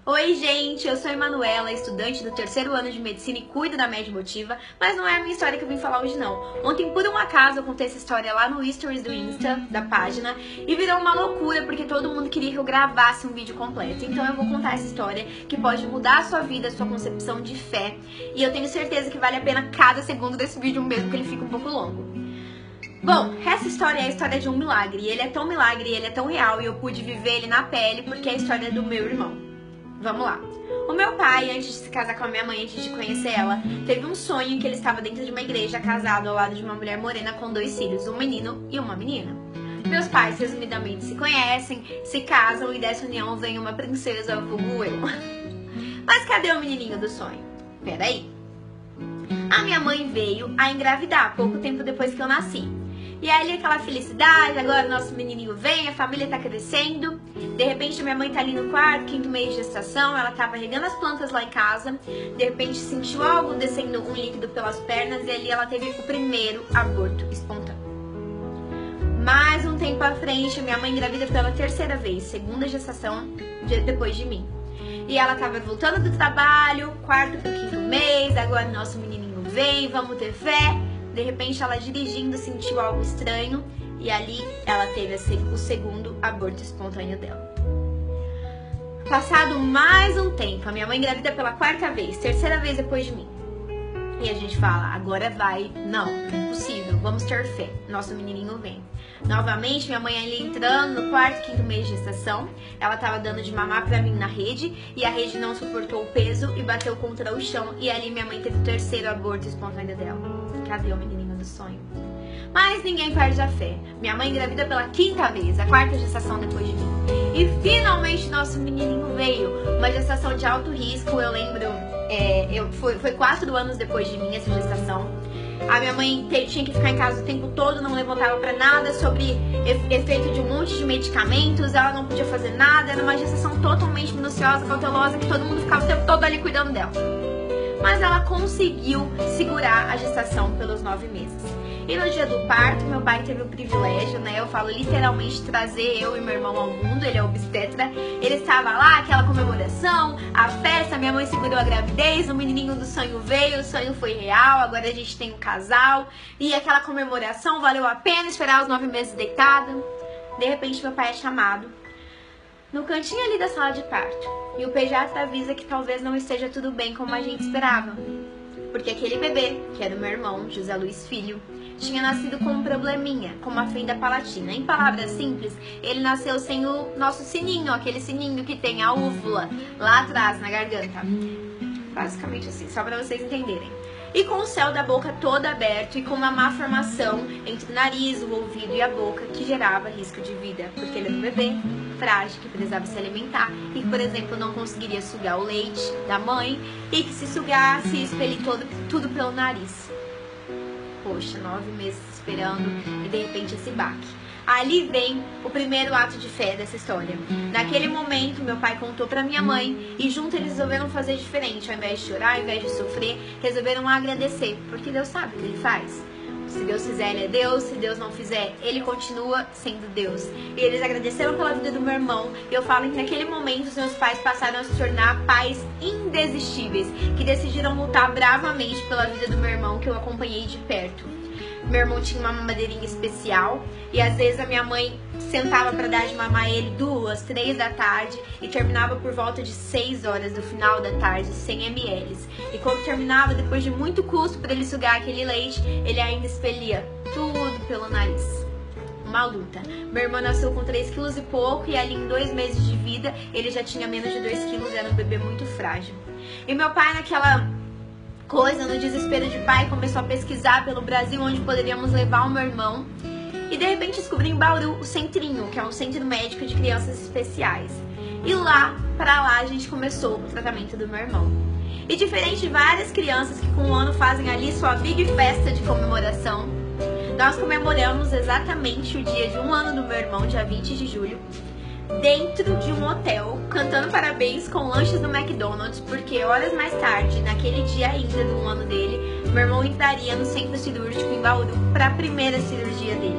Oi gente, eu sou a Emanuela, estudante do terceiro ano de medicina e cuido da Med Motiva, mas não é a minha história que eu vim falar hoje não. Ontem, por um acaso, eu contei essa história lá no stories do Insta, da página, e virou uma loucura porque todo mundo queria que eu gravasse um vídeo completo. Então eu vou contar essa história que pode mudar a sua vida, a sua concepção de fé, e eu tenho certeza que vale a pena cada segundo desse vídeo mesmo que ele fica um pouco longo. Bom, essa história é a história de um milagre, e ele é tão milagre, ele é tão real, e eu pude viver ele na pele porque é a história do meu irmão. Vamos lá. O meu pai, antes de se casar com a minha mãe, antes de conhecer ela, teve um sonho que ele estava dentro de uma igreja, casado ao lado de uma mulher morena com 2 filhos, um menino e uma menina. Meus pais, resumidamente, se conhecem, se casam e dessa união vem uma princesa, vulgo eu. Mas cadê o menininho do sonho? Peraí. A minha mãe veio a engravidar pouco tempo depois que eu nasci. E aí aquela felicidade, agora o nosso menininho vem, a família tá crescendo. De repente minha mãe tá ali no quarto, 5º mês de gestação, ela tava regando as plantas lá em casa. De repente sentiu algo descendo um líquido pelas pernas e ali ela teve o primeiro aborto espontâneo. Mais um tempo à frente, minha mãe engravida pela 3ª vez, 2ª gestação depois de mim. E ela tava voltando do trabalho, 4º pro 5º mês, agora o nosso menininho vem, vamos ter fé. De repente ela dirigindo sentiu algo estranho e ali ela teve o 2º aborto espontâneo dela. Passado mais um tempo, a minha mãe engravida pela 4ª vez, 3ª vez depois de mim. E a gente fala, agora vai, não é impossível, vamos ter fé, nosso menininho vem. Novamente, minha mãe ali entrando no 4º, 5º mês de gestação, ela tava dando de mamar pra mim na rede, e a rede não suportou o peso e bateu contra o chão, e ali minha mãe teve o 3º aborto espontâneo dela. Cadê o menininho do sonho? Mas ninguém perde a fé. Minha mãe engravida pela 5ª vez, a 4ª gestação depois de mim. E finalmente nosso menininho veio, uma gestação de alto risco, eu lembro, foi 4 anos depois de mim essa gestação. A minha mãe tinha que ficar em casa o tempo todo, não levantava pra nada, sobre efeito de um monte de medicamentos, ela não podia fazer nada, era uma gestação totalmente minuciosa, cautelosa, que todo mundo ficava o tempo todo ali cuidando dela. Mas ela conseguiu segurar a gestação pelos 9 meses. E no dia do parto, meu pai teve o privilégio, né? Eu falo literalmente, trazer eu e meu irmão ao mundo, ele é obstetra. Ele estava lá, aquela comemoração, a festa, minha mãe segurou a gravidez, o menininho do sonho veio, o sonho foi real, agora a gente tem um casal. E aquela comemoração valeu a pena esperar os 9 meses deitado. De repente, meu pai é chamado no cantinho ali da sala de parto. E o pediatra avisa que talvez não esteja tudo bem como a gente esperava. Porque aquele bebê, que era o meu irmão, José Luiz Filho, tinha nascido com um probleminha, com uma fenda palatina. Em palavras simples, ele nasceu sem o nosso sininho, aquele sininho que tem a úvula lá atrás, na garganta. Basicamente assim, só pra vocês entenderem. E com o céu da boca todo aberto e com uma má formação entre o nariz, o ouvido e a boca, que gerava risco de vida, porque ele era um bebê frágil, que precisava se alimentar e que, por exemplo, não conseguiria sugar o leite da mãe e que se sugasse, ia expelir tudo pelo nariz. Poxa, 9 meses esperando e de repente esse baque. Ali vem o primeiro ato de fé dessa história. Naquele momento, meu pai contou pra minha mãe e junto eles resolveram fazer diferente. Ao invés de chorar, ao invés de sofrer, resolveram agradecer, porque Deus sabe o que ele faz. Se Deus fizer, ele é Deus. Se Deus não fizer, ele continua sendo Deus. E eles agradeceram pela vida do meu irmão. E eu falo que naquele momento os meus pais passaram a se tornar pais indesistíveis, que decidiram lutar bravamente pela vida do meu irmão, que eu acompanhei de perto. Meu irmão tinha uma mamadeirinha especial e às vezes a minha mãe sentava para dar de mamar ele 2, 3 da tarde e terminava por volta de 6 horas do final da tarde, 100 ml. E quando terminava, depois de muito custo para ele sugar aquele leite, ele ainda expelia tudo pelo nariz. Uma luta. Meu irmão nasceu com 3 quilos e pouco e ali em 2 meses de vida ele já tinha menos de 2 quilos, era um bebê muito frágil. E meu pai naquela coisa, no desespero de pai, começou a pesquisar pelo Brasil onde poderíamos levar o meu irmão. E de repente descobri em Bauru o Centrinho, que é um centro médico de crianças especiais. E pra lá a gente começou o tratamento do meu irmão. E diferente de várias crianças que com um ano fazem ali sua big festa de comemoração, nós comemoramos exatamente o dia de 1 ano do meu irmão, dia 20 de julho, dentro de um hotel, cantando parabéns com lanches do McDonald's, porque horas mais tarde, naquele dia ainda do 1 ano dele, meu irmão entraria no centro cirúrgico em Bauru para a primeira cirurgia dele.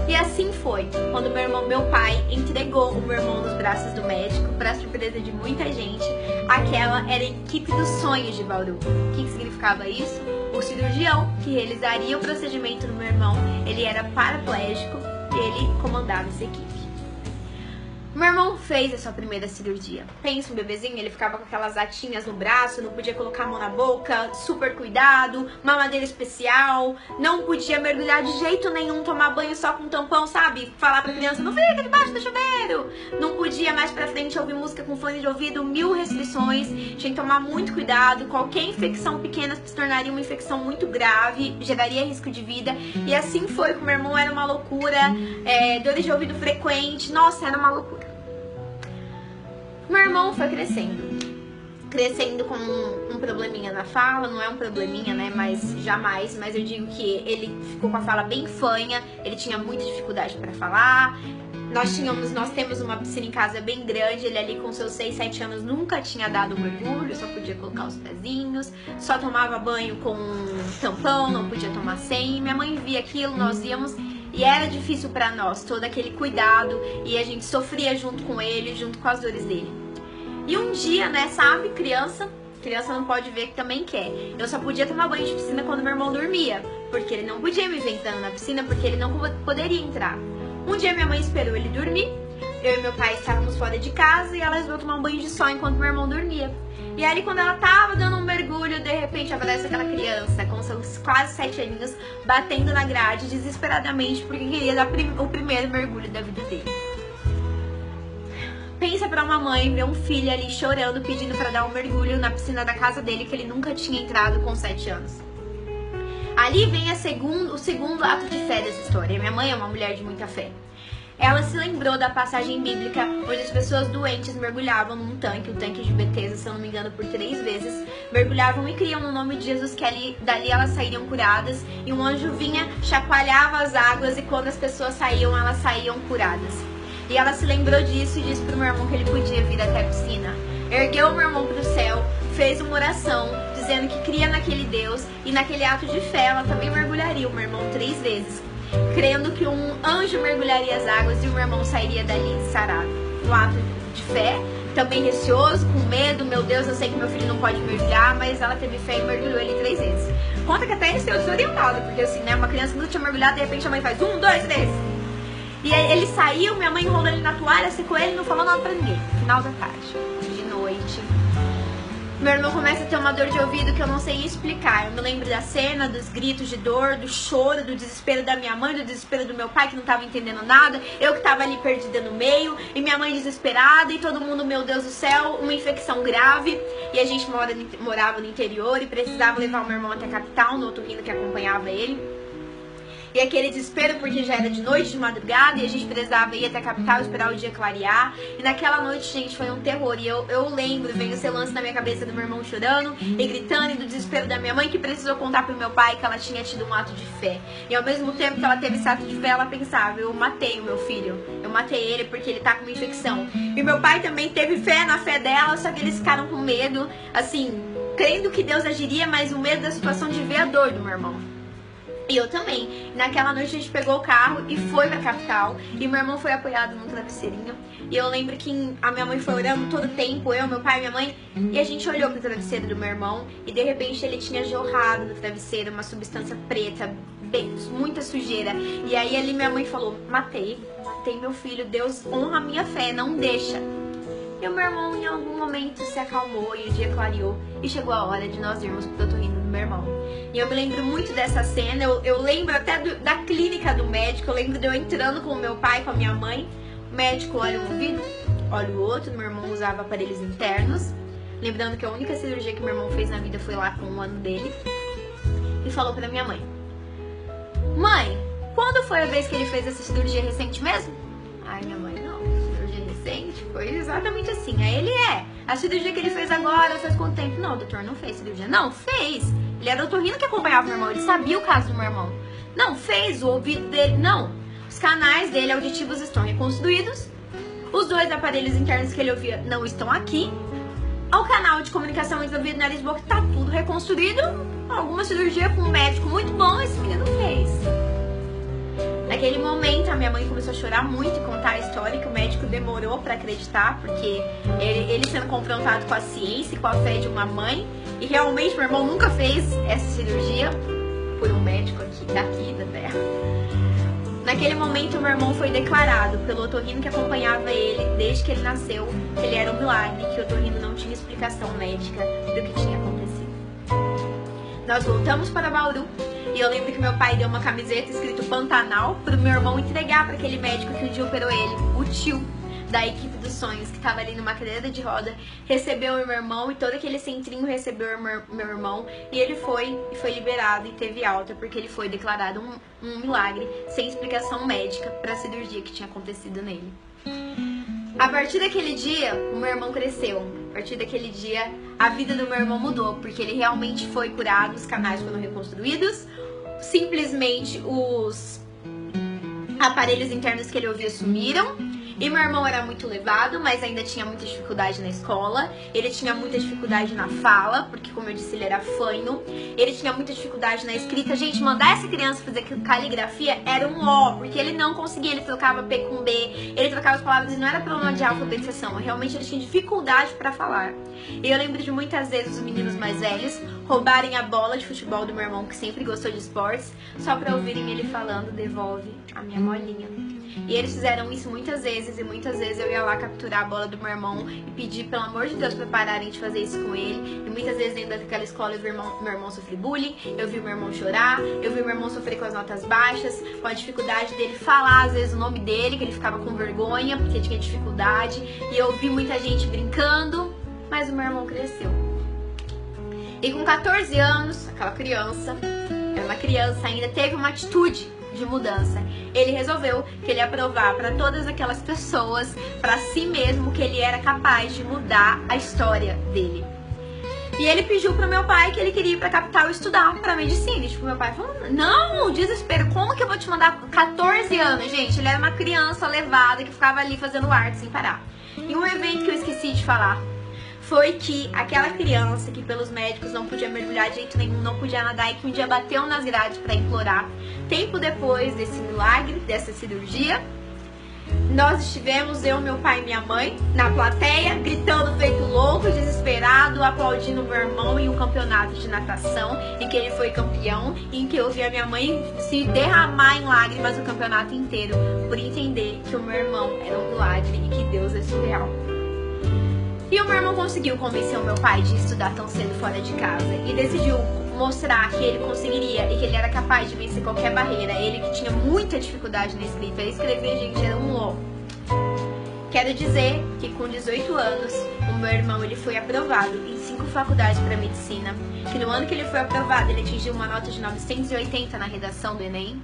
E assim foi, quando meu pai entregou o meu irmão nos braços do médico, para surpresa de muita gente, aquela era a equipe dos sonhos de Bauru. O que significava isso? O cirurgião que realizaria o procedimento no meu irmão, ele era paraplégico e ele comandava essa equipe. Meu irmão fez a sua primeira cirurgia. Pensa, um bebezinho, ele ficava com aquelas atinhas no braço, não podia colocar a mão na boca, super cuidado, mamadeira especial, não podia mergulhar de jeito nenhum, tomar banho só com tampão, sabe? Falar pra criança, não fica debaixo do chuveiro. Não podia mais pra frente ouvir música com fone de ouvido, 1000 restrições, tinha que tomar muito cuidado, qualquer infecção pequena se tornaria uma infecção muito grave, geraria risco de vida, e assim foi com meu irmão, era uma loucura, dores de ouvido frequente, nossa, era uma loucura. Meu irmão foi crescendo com um probleminha na fala, não é um probleminha, né, mas eu digo que ele ficou com a fala bem fanha, ele tinha muita dificuldade para falar. Nós temos uma piscina em casa bem grande, ele ali com seus 6, 7 anos nunca tinha dado um mergulho, só podia colocar os pezinhos, só tomava banho com tampão, não podia tomar sem. Minha mãe via aquilo, nós íamos, e era difícil pra nós, todo aquele cuidado, e a gente sofria junto com ele, junto com as dores dele. E um dia, né, sabe, criança não pode ver que também quer. Eu só podia tomar banho de piscina quando meu irmão dormia, porque ele não podia me ver entrando na piscina, porque ele não poderia entrar. Um dia minha mãe esperou ele dormir, eu e meu pai estávamos fora de casa e ela resolveu tomar um banho de sol enquanto meu irmão dormia. E aí quando ela tava dando um mergulho, de repente aparece aquela criança com seus quase 7 aninhos, batendo na grade desesperadamente porque queria dar o primeiro mergulho da vida dele. Pensa pra uma mãe ver um filho ali chorando, pedindo pra dar um mergulho na piscina da casa dele, que ele nunca tinha entrado com 7 anos. Ali vem o segundo ato de fé dessa história. Minha mãe é uma mulher de muita fé. Ela se lembrou da passagem bíblica onde as pessoas doentes mergulhavam num tanque, o tanque de Betesda, se eu não me engano, por 3 vezes. Mergulhavam e criam no nome de Jesus que dali elas sairiam curadas. E um anjo vinha, chacoalhava as águas e quando as pessoas saíam, elas saíam curadas. E ela se lembrou disso e disse pro meu irmão que ele podia vir até a piscina. Ergueu o meu irmão pro céu, fez uma oração, dizendo que cria naquele Deus. E naquele ato de fé, ela também mergulharia o meu irmão 3 vezes. Crendo que um anjo mergulharia as águas e o meu irmão sairia dali sarado. No ato de fé, também receoso, com medo. Meu Deus, eu sei que meu filho não pode mergulhar, mas ela teve fé e mergulhou ele 3 vezes. Conta que até ele saiu desorientado, porque assim, né, uma criança que nunca tinha mergulhado, de repente a mãe faz 1, 2, 3. E aí ele saiu, minha mãe enrolou ele na toalha, secou ele e não falou nada pra ninguém. Final da tarde, de noite. Meu irmão começa a ter uma dor de ouvido que eu não sei explicar. Eu me lembro da cena, dos gritos de dor, do choro, do desespero da minha mãe, do desespero do meu pai que não tava entendendo nada. Eu que tava ali perdida no meio, e minha mãe desesperada, e todo mundo, meu Deus do céu, uma infecção grave. E a gente morava no interior e precisava levar o meu irmão até a capital, no otorrino que acompanhava ele. E aquele desespero porque já era de noite, de madrugada, e a gente precisava ir até a capital, esperar o dia clarear. E naquela noite, gente, foi um terror. E eu lembro, veio esse lance na minha cabeça do meu irmão chorando e gritando, e do desespero da minha mãe que precisou contar pro meu pai que ela tinha tido um ato de fé. E ao mesmo tempo que ela teve esse ato de fé, ela pensava, eu matei o meu filho, eu matei ele porque ele tá com uma infecção. E meu pai também teve fé na fé dela, só que eles ficaram com medo, assim, crendo que Deus agiria, mas o medo da situação de ver a dor do meu irmão. E eu também. Naquela noite a gente pegou o carro e foi pra capital. E meu irmão foi apoiado num travesseirinho. E eu lembro que a minha mãe foi orando todo o tempo, eu, meu pai e minha mãe. E a gente olhou pro travesseiro do meu irmão. E de repente ele tinha jorrado no travesseiro uma substância preta, muita sujeira. E aí ali minha mãe falou, matei meu filho, Deus honra a minha fé, não deixa. E o meu irmão em algum momento se acalmou e o dia clareou. E chegou a hora de nós irmos pro otorrino do meu irmão. E eu me lembro muito dessa cena, eu lembro até da clínica do médico, eu lembro de eu entrando com o meu pai, com a minha mãe. O médico olha um ouvido, olha o outro, meu irmão usava aparelhos internos. Lembrando que a única cirurgia que meu irmão fez na vida foi lá com 1 ano dele. E falou pra minha mãe, mãe, quando foi a vez que ele fez essa cirurgia recente mesmo? Ai, minha mãe, não, cirurgia recente? Foi exatamente assim. Aí ele a cirurgia que ele fez agora, faz quanto tempo? Não, doutor, não fez cirurgia. Não, fez. Ele era o otorrino que acompanhava meu irmão, ele sabia o caso do meu irmão. Não, fez, o ouvido dele, não. Os canais dele auditivos estão reconstruídos. Os 2 aparelhos internos que ele ouvia não estão aqui. O canal de comunicação entre ouvido, nariz e boca tá tudo reconstruído. Alguma cirurgia com um médico muito bom esse menino fez. Naquele momento, a minha mãe começou a chorar muito e contar a história, que o médico demorou pra acreditar, porque ele sendo confrontado com a ciência e com a fé de uma mãe, e realmente meu irmão nunca fez essa cirurgia por um médico daqui da terra. Naquele momento, meu irmão foi declarado pelo otorrino que acompanhava ele desde que ele nasceu, que ele era um milagre, que o otorrino não tinha explicação médica do que tinha acontecido. Nós voltamos para Bauru e eu lembro que meu pai deu uma camiseta escrito Pantanal pro meu irmão entregar para aquele médico que um dia operou ele, o tio da equipe dos sonhos, que estava ali numa cadeira de roda, recebeu o meu irmão e todo aquele centrinho recebeu o meu irmão e ele foi liberado e teve alta, porque ele foi declarado um milagre, sem explicação médica para a cirurgia que tinha acontecido nele. A partir daquele dia, o meu irmão cresceu. A partir daquele dia, a vida do meu irmão mudou, porque ele realmente foi curado, os canais foram reconstruídos, simplesmente os aparelhos internos que ele ouvia sumiram. E meu irmão era muito levado, mas ainda tinha muita dificuldade na escola. Ele tinha muita dificuldade na fala, porque como eu disse, ele era fanho. Ele tinha muita dificuldade na escrita. Gente, mandar essa criança fazer caligrafia era um ó, porque ele não conseguia, ele trocava P com B, ele trocava as palavras e não era problema de alfabetização. Realmente ele tinha dificuldade para falar. E eu lembro de muitas vezes os meninos mais velhos roubarem a bola de futebol do meu irmão, que sempre gostou de esportes, só pra ouvirem ele falando, devolve a minha bolinha. E eles fizeram isso muitas vezes, e muitas vezes eu ia lá capturar a bola do meu irmão e pedir, pelo amor de Deus, pra pararem de fazer isso com ele. E muitas vezes dentro daquela escola eu vi meu irmão sofrer bullying, eu vi meu irmão chorar, eu vi meu irmão sofrer com as notas baixas, com a dificuldade dele falar, às vezes, o nome dele, que ele ficava com vergonha, porque tinha dificuldade. E eu vi muita gente brincando, mas o meu irmão cresceu. E com 14 anos, aquela criança, era uma criança ainda, teve uma atitude de mudança. Ele resolveu que ele ia provar para todas aquelas pessoas, para si mesmo, que ele era capaz de mudar a história dele. E ele pediu pro meu pai que ele queria ir pra capital estudar pra medicina. E tipo, meu pai falou, não, desespero, como que eu vou te mandar com 14 anos, gente? Ele era uma criança levada que ficava ali fazendo arte sem parar. E um evento que eu esqueci de falar foi que aquela criança que pelos médicos não podia mergulhar de jeito nenhum, não podia nadar, e que um dia bateu nas grades para implorar, tempo depois desse milagre, dessa cirurgia, nós estivemos, eu, meu pai e minha mãe, na plateia, gritando feito louco, desesperado, aplaudindo meu irmão em um campeonato de natação, em que ele foi campeão, em que eu vi a minha mãe se derramar em lágrimas o campeonato inteiro, por entender que o meu irmão era um milagre e que Deus é surreal. E o meu irmão conseguiu convencer o meu pai de estudar tão cedo fora de casa e decidiu mostrar que ele conseguiria e que ele era capaz de vencer qualquer barreira. Ele que tinha muita dificuldade na escrita, escrever, gente, era um ó. Quero dizer que com 18 anos, o meu irmão ele foi aprovado em 5 faculdades para medicina, que no ano que ele foi aprovado, ele atingiu uma nota de 980 na redação do Enem.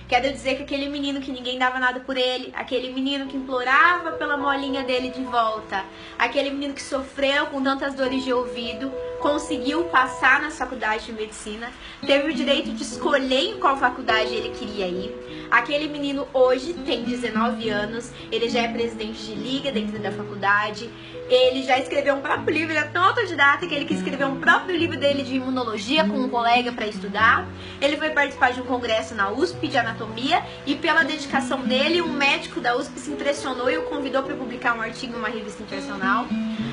Quero dizer que aquele menino que ninguém dava nada por ele, aquele menino que implorava pela molinha dele de volta, aquele menino que sofreu com tantas dores de ouvido, conseguiu passar na faculdade de medicina, teve o direito de escolher em qual faculdade ele queria ir. Aquele menino hoje tem 19 anos, ele já é presidente de liga dentro da faculdade, ele já escreveu um próprio livro, ele é tão autodidata que ele quis escrever um próprio livro dele de imunologia com um colega para estudar. Ele foi participar de um congresso na USP de anatomia e pela dedicação dele, um médico da USP se impressionou e o convidou para publicar um artigo em uma revista internacional.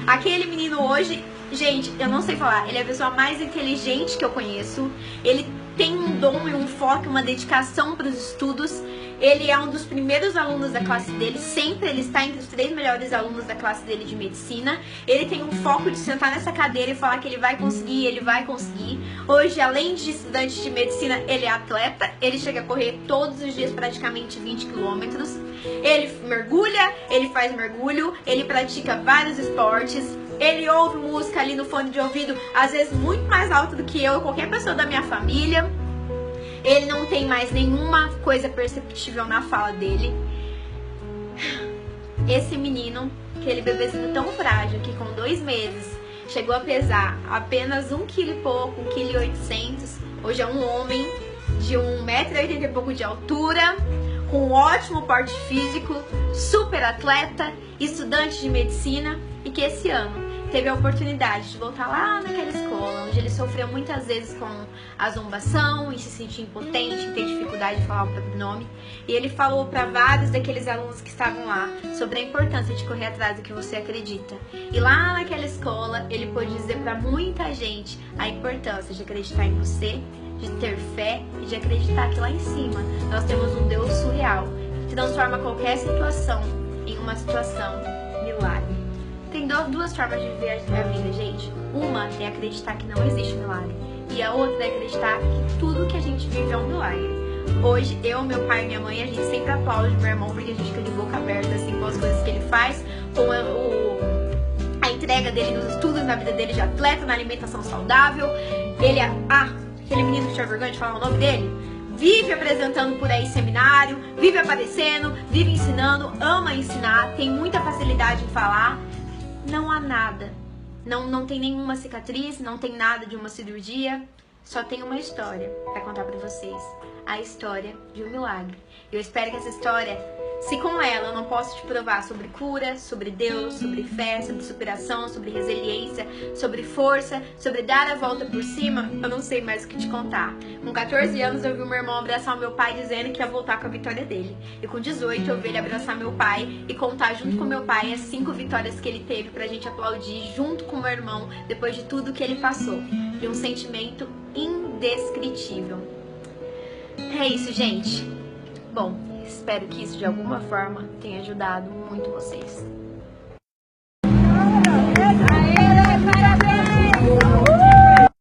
Aquele menino hoje, gente, eu não sei falar, ele é a pessoa mais inteligente que eu conheço, ele tem um dom e um foco, uma dedicação para os estudos. Ele é um dos primeiros alunos da classe dele, sempre ele está entre os 3 melhores alunos da classe dele de medicina. Ele tem um foco de sentar nessa cadeira e falar que ele vai conseguir, ele vai conseguir. Hoje, além de estudante de medicina, ele é atleta, ele chega a correr todos os dias praticamente 20 quilômetros. Ele mergulha, ele faz mergulho, ele pratica vários esportes. Ele ouve música ali no fone de ouvido, às vezes muito mais alto do que eu, qualquer pessoa da minha família. Ele não tem mais nenhuma coisa perceptível na fala dele. Esse menino, aquele bebezinho tão frágil que com 2 meses chegou a pesar apenas 1 quilo e pouco, 1,8 kg, hoje é um homem de 1,80 m e pouco de altura, com um ótimo porte físico, super atleta, estudante de medicina, e que esse ano teve a oportunidade de voltar lá naquela escola, onde ele sofreu muitas vezes com a zombação e se sentia impotente, ter dificuldade de falar o próprio nome. E ele falou para vários daqueles alunos que estavam lá sobre a importância de correr atrás do que você acredita. E lá naquela escola, ele pôde dizer para muita gente a importância de acreditar em você, de ter fé e de acreditar que lá em cima nós temos um Deus surreal que transforma qualquer situação em uma situação milagre. Tem duas formas de viver a vida, gente. Uma é acreditar que não existe milagre. E a outra é acreditar que tudo que a gente vive é um milagre. Hoje, eu, meu pai e minha mãe, a gente sempre aplaude meu irmão porque a gente fica de boca aberta assim, com as coisas que ele faz, com a entrega dele nos estudos, na vida dele de atleta, na alimentação saudável. Ele é... aquele menino que tinha vergonha de falar o nome dele? Vive apresentando por aí seminário, vive aparecendo, vive ensinando, ama ensinar, tem muita facilidade em falar. Não há nada, não tem nenhuma cicatriz, não tem nada de uma cirurgia, só tem uma história para contar para vocês, a história de um milagre. Eu espero que essa história, se com ela eu não posso te provar sobre cura, sobre Deus, sobre fé, sobre superação, sobre resiliência, sobre força, sobre dar a volta por cima, eu não sei mais o que te contar. Com 14 anos eu vi o meu irmão abraçar o meu pai dizendo que ia voltar com a vitória dele. E com 18 eu vi ele abraçar meu pai e contar junto com meu pai as 5 vitórias que ele teve pra gente aplaudir junto com meu irmão depois de tudo que ele passou. De um sentimento indescritível. É isso, gente. Bom, espero que isso de alguma forma tenha ajudado muito vocês.